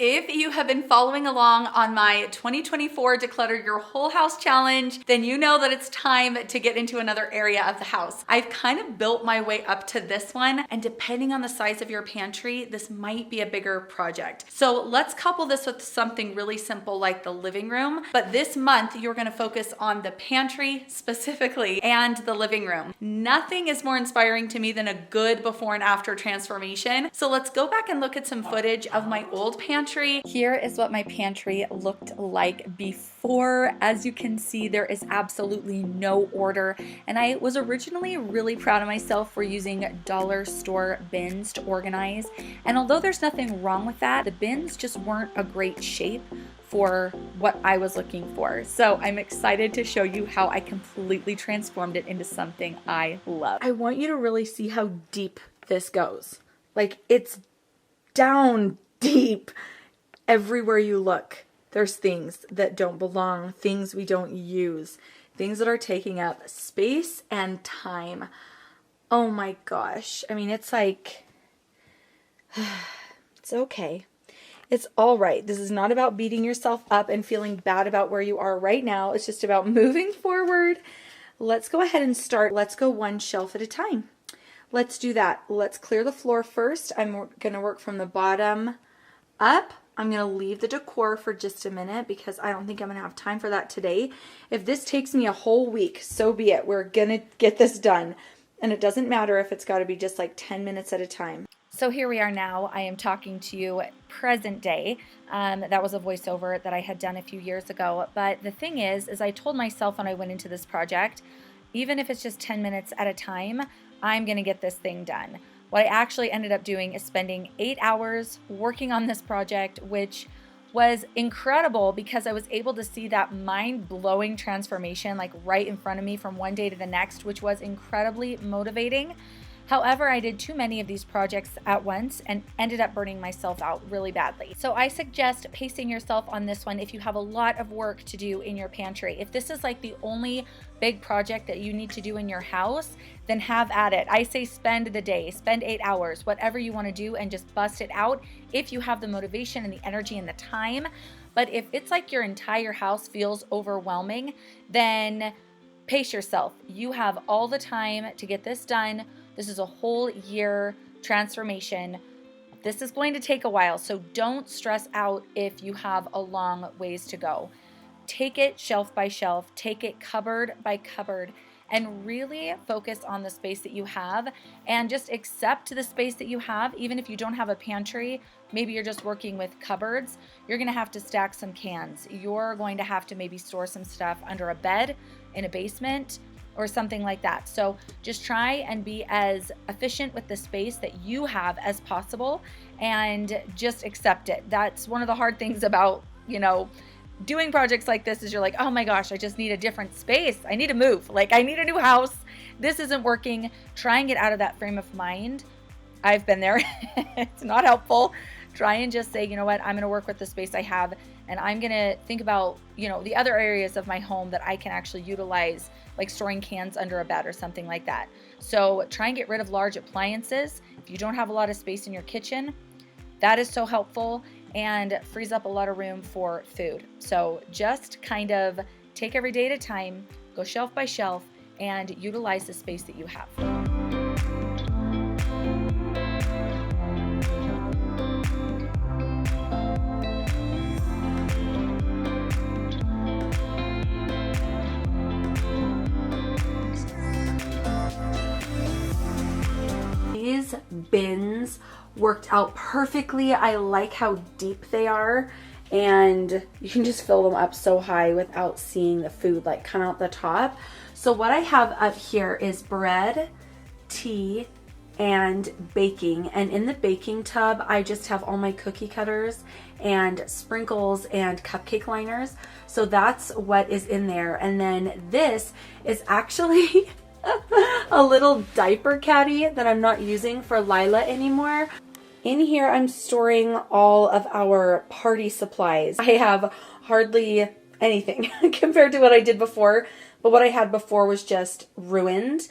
If you have been following along on my 2024 Declutter Your Whole House Challenge, then you know that it's time to get into another area of the house. I've kind of built my way up to this one, and depending on the size of your pantry, this might be a bigger project. So let's couple this with something really simple like the living room. But this month, you're gonna focus on the pantry specifically and the living room. Nothing is more inspiring to me than a good before and after transformation. So let's go back and look at some footage of my old pantry. Here is what my pantry looked like before. As you can see, there is absolutely no order, and I was originally really proud of myself for using dollar store bins to organize. And although there's nothing wrong with that, the bins just weren't a great shape for what I was looking for. So I'm excited to show you how I completely transformed it into something I love. I want you to really see how deep this goes. Like, it's down deep. Everywhere you look, there's things that don't belong, things we don't use, things that are taking up space and time. Oh my gosh. I mean, it's like, it's okay. It's all right. This is not about beating yourself up and feeling bad about where you are right now. It's just about moving forward. Let's go ahead and start. Let's go one shelf at a time. Let's do that. Let's clear the floor first. I'm going to work from the bottom up. I'm going to leave the decor for just a minute because I don't think I'm going to have time for that today. If this takes me a whole week, so be it. We're going to get this done. And it doesn't matter if it's got to be just like 10 minutes at a time. So here we are now. I am talking to you present day. That was a voiceover that I had done a few years ago. But the thing is I told myself when I went into this project, even if it's just 10 minutes at a time, I'm going to get this thing done. What I actually ended up doing is spending 8 hours working on this project, which was incredible because I was able to see that mind-blowing transformation like right in front of me from one day to the next, which was incredibly motivating. However, I did too many of these projects at once and ended up burning myself out really badly. So I suggest pacing yourself on this one if you have a lot of work to do in your pantry. If this is like the only big project that you need to do in your house, then have at it. I say spend the day, spend 8 hours, whatever you want to do, and just bust it out if you have the motivation and the energy and the time. But if it's like your entire house feels overwhelming, then pace yourself. You have all the time to get this done. This is a whole year transformation. This is going to take a while, so don't stress out if you have a long ways to go. Take it shelf by shelf, take it cupboard by cupboard, and really focus on the space that you have and just accept the space that you have. Even if you don't have a pantry, maybe you're just working with cupboards, you're gonna have to stack some cans. You're going to have to maybe store some stuff under a bed, in a basement, or something like that. So just try and be as efficient with the space that you have as possible and just accept it. That's one of the hard things about, doing projects like this is you're like, oh my gosh, I just need a different space. I need to move. Like, I need a new house. This isn't working. Try and get out of that frame of mind. I've been there. It's not helpful. Try and just say, you know what, I'm going to work with the space I have, and I'm going to think about, the other areas of my home that I can actually utilize, like storing cans under a bed or something like that. So try and get rid of large appliances. If you don't have a lot of space in your kitchen, that is so helpful and frees up a lot of room for food. So just kind of take every day at a time, go shelf by shelf, and utilize the space that you have. These bins worked out perfectly. I like how deep they are, and you can just fill them up so high without seeing the food like come out the top. So what I have up here is bread, tea, and baking. And in the baking tub, I just have all my cookie cutters and sprinkles and cupcake liners. So that's what is in there. And then this is actually a little diaper caddy that I'm not using for Lila anymore. In here, I'm storing all of our party supplies. I have hardly anything compared to what I did before, but what I had before was just ruined,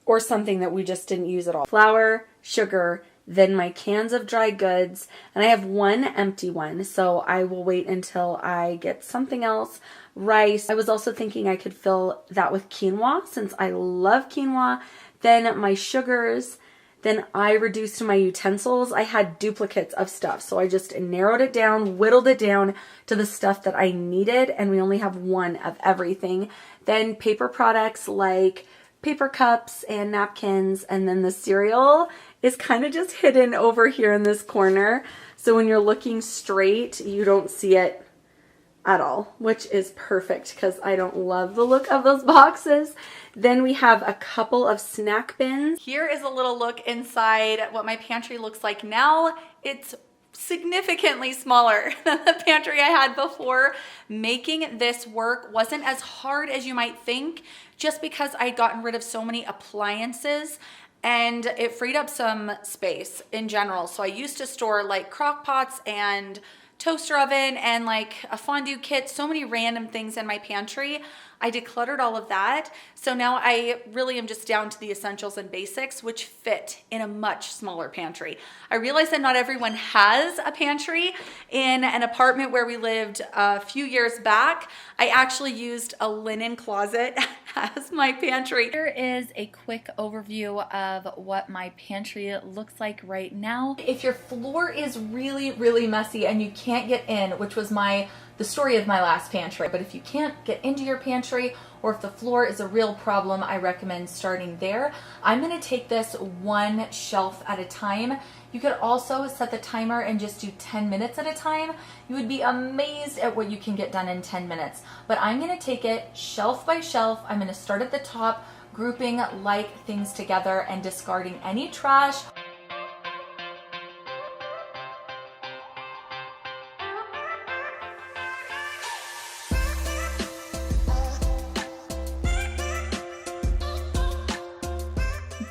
or something that we just didn't use at all. Flour, sugar, then my cans of dry goods, and I have one empty one, so I will wait until I get something else. Rice. I was also thinking I could fill that with quinoa since I love quinoa. Then my sugars. Then I reduced my utensils. I had duplicates of stuff, so I just narrowed it down, whittled it down to the stuff that I needed, and we only have one of everything. Then paper products like paper cups and napkins, and then the cereal is kind of just hidden over here in this corner. So when you're looking straight, you don't see it at all, which is perfect because I don't love the look of those boxes. Then we have a couple of snack bins. Here is a little look inside what my pantry looks like now. It's significantly smaller than the pantry I had before. Making this work wasn't as hard as you might think, just because I'd gotten rid of so many appliances and it freed up some space in general. So I used to store like crock pots and toaster oven and like a fondue kit, so many random things in my pantry. I decluttered all of that. So now I really am just down to the essentials and basics, which fit in a much smaller pantry. I realize that not everyone has a pantry. In an apartment where we lived a few years back, I actually used a linen closet as my pantry. Here is a quick overview of what my pantry looks like right now. If your floor is really, really messy and you can't get in, which was the story of my last pantry, but if you can't get into your pantry or if the floor is a real problem, I recommend starting there. I'm gonna take this one shelf at a time. You could also set the timer and just do 10 minutes at a time. You would be amazed at what you can get done in 10 minutes. But I'm gonna take it shelf by shelf. I'm gonna start at the top, grouping like things together and discarding any trash.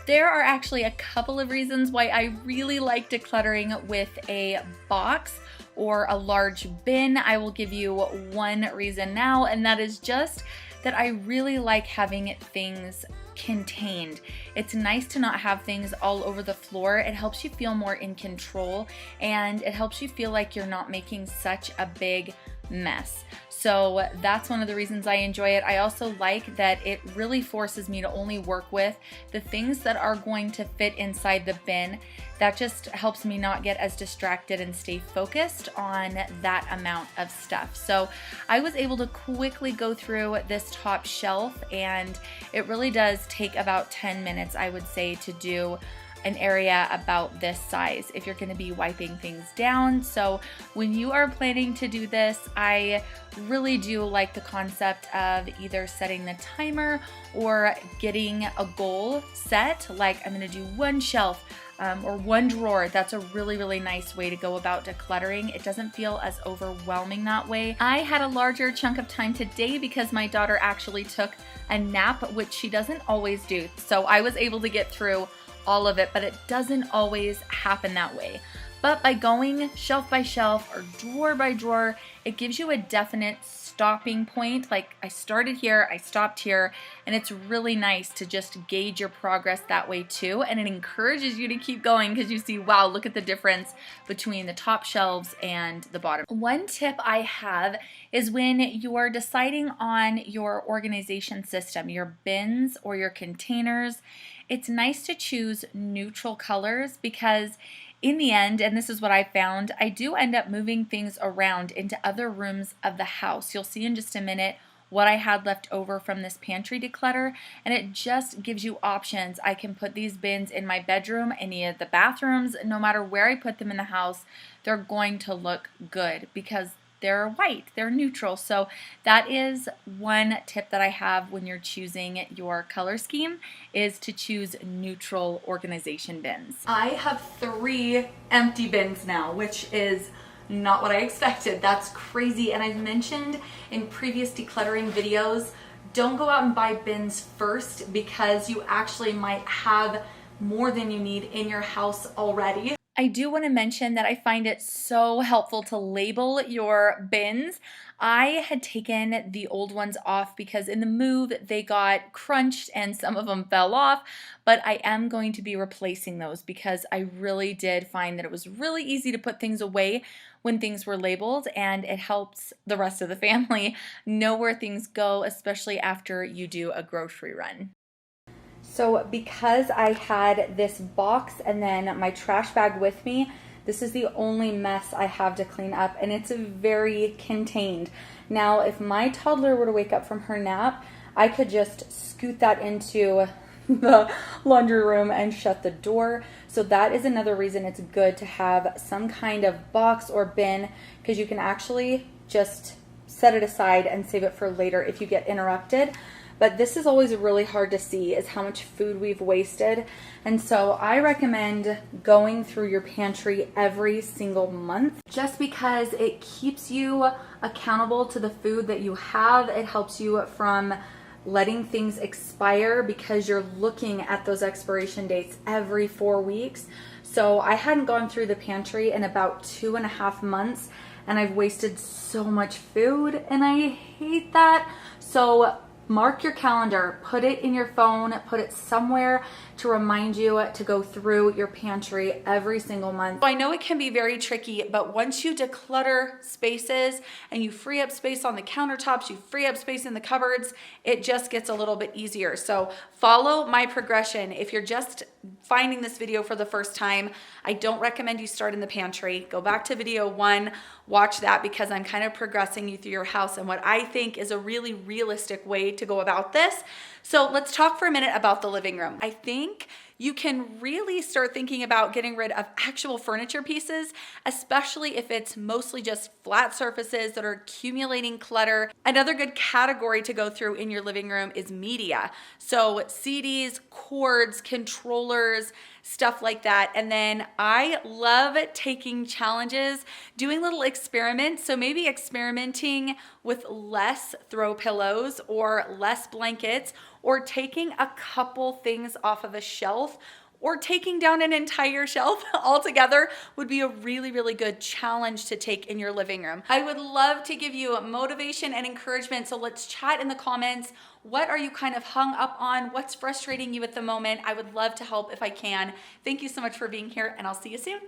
There are actually a couple of reasons why I really like decluttering with a box or a large bin. I will give you one reason now, and that is just that I really like having things contained. It's nice to not have things all over the floor. It helps you feel more in control, and it helps you feel like you're not making such a big mess. So that's one of the reasons I enjoy it. I also like that it really forces me to only work with the things that are going to fit inside the bin. That just helps me not get as distracted and stay focused on that amount of stuff. So I was able to quickly go through this top shelf, and it really does take about 10 minutes, I would say, to do an area about this size if you're going to be wiping things down. So when you are planning to do this, I really do like the concept of either setting the timer or getting a goal set, like I'm going to do one shelf or one drawer. That's a really, really nice way to go about decluttering. It doesn't feel as overwhelming that way. I had a larger chunk of time today because my daughter actually took a nap, which she doesn't always do. So I was able to get through all of it, but it doesn't always happen that way. But by going shelf by shelf or drawer by drawer, it gives you a definite stopping point. Like I started here, I stopped here, and it's really nice to just gauge your progress that way too. And it encourages you to keep going because you see, wow, look at the difference between the top shelves and the bottom. One tip I have is when you are deciding on your organization system, your bins or your containers, it's nice to choose neutral colors because in the end, and this is what I found, I do end up moving things around into other rooms of the house. You'll see in just a minute what I had left over from this pantry declutter, and it just gives you options. I can put these bins in my bedroom, any of the bathrooms, no matter where I put them in the house, they're going to look good because they're white, they're neutral. So that is one tip that I have when you're choosing your color scheme, is to choose neutral organization bins. I have 3 empty bins now, which is not what I expected. That's crazy. And I've mentioned in previous decluttering videos, don't go out and buy bins first because you actually might have more than you need in your house already. I do want to mention that I find it so helpful to label your bins. I had taken the old ones off because in the move they got crunched and some of them fell off, but I am going to be replacing those because I really did find that it was really easy to put things away when things were labeled, and it helps the rest of the family know where things go, especially after you do a grocery run. So because I had this box and then my trash bag with me, this is the only mess I have to clean up, and it's very contained. Now, if my toddler were to wake up from her nap, I could just scoot that into the laundry room and shut the door. So that is another reason it's good to have some kind of box or bin, because you can actually just set it aside and save it for later if you get interrupted. But this is always really hard to see, is how much food we've wasted. And so I recommend going through your pantry every single month, just because it keeps you accountable to the food that you have. It helps you from letting things expire because you're looking at those expiration dates every 4 weeks. So I hadn't gone through the pantry in about 2.5 months, and I've wasted so much food, and I hate that. So mark your calendar, put it in your phone, put it somewhere to remind you to go through your pantry every single month. So I know it can be very tricky, but once you declutter spaces and you free up space on the countertops, you free up space in the cupboards, it just gets a little bit easier. So follow my progression. If you're just finding this video for the first time, I don't recommend you start in the pantry. Go back to video 1, watch that, because I'm kind of progressing you through your house and what I think is a really realistic way to go about this. So let's talk for a minute about the living room. I think you can really start thinking about getting rid of actual furniture pieces, especially if it's mostly just flat surfaces that are accumulating clutter. Another good category to go through in your living room is media. So CDs, cords, controllers, stuff like that. And then I love taking challenges, doing little experiments. So maybe experimenting with less throw pillows or less blankets, or taking a couple things off of a shelf, or taking down an entire shelf altogether would be a really, really good challenge to take in your living room. I would love to give you motivation and encouragement. So let's chat in the comments. What are you kind of hung up on? What's frustrating you at the moment? I would love to help if I can. Thank you so much for being here, and I'll see you soon.